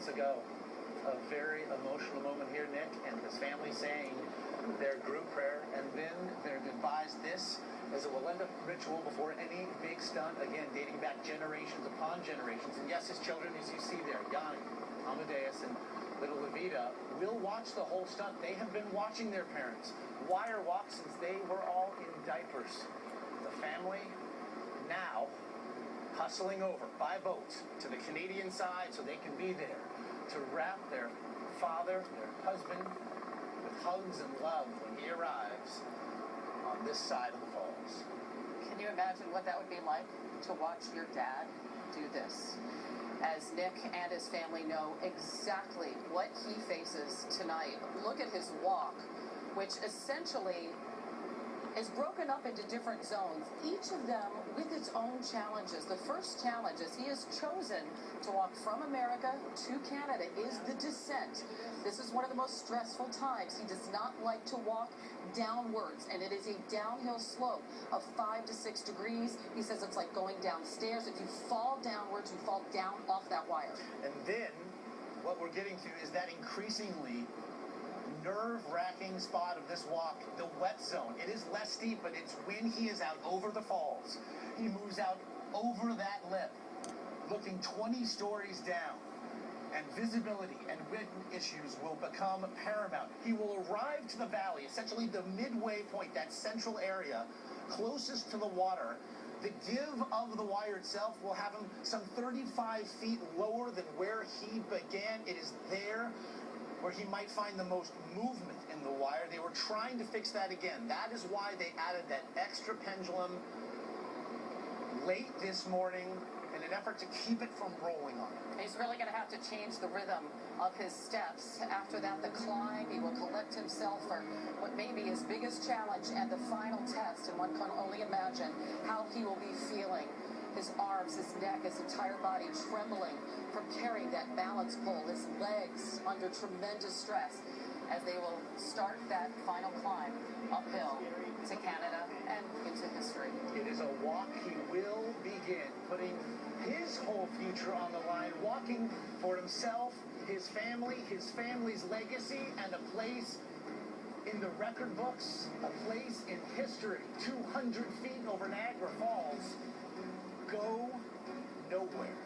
moments ago. A very emotional moment here, Nick and his family saying their group prayer and then their goodbyes. This is a Wallenda ritual before any big stunt, again, dating back generations upon generations. And yes, his children, as you see there, Yanni, Amadeus, and little Levita, will watch the whole stunt. They have been watching their parents wire walk since they were all in diapers. The family now hustling over by boat to the Canadian side so they can be there to wrap their father, their husband, with hugs and love when he arrives on this side of the falls. Can you imagine what that would be like to watch your dad do this? As Nick and his family know exactly what he faces tonight. Look at his walk, which essentially is broken up into different zones, each of them with its own challenges. The first challenge is he has chosen to walk from America to Canada is the descent. This is one of the most stressful times. He does not like to walk downwards, and it is a downhill slope of 5 to 6 degrees. He says it's like going downstairs. If you fall downwards, you fall down off that wire. And then what we're getting to is that increasingly nerve-wracking spot of this walk, the wet zone. It is less steep, but it's when he is out over the falls. He moves out over that lip, looking 20 stories down, and visibility and wind issues will become paramount. He will arrive to the valley, essentially the midway point, that central area closest to the water. The give of the wire itself will have him some 35 feet lower than where he began. It is there where he might find the most movement in the wire. They were trying to fix that again. That is why they added that extra pendulum late this morning in an effort to keep it from rolling on him. He's really going to have to change the rhythm of his steps. After that, the climb, he will collect himself for what may be his biggest challenge and the final test, and one can only imagine how he will be feeling. His arms, his neck, his entire body trembling from carrying that balance pole, his legs under tremendous stress as they will start that final climb uphill to Canada and into history. It is a walk he will begin, putting his whole future on the line, walking for himself, his family, his family's legacy, and a place in the record books, a place in history, 200 feet over Niagara Falls. Go nowhere.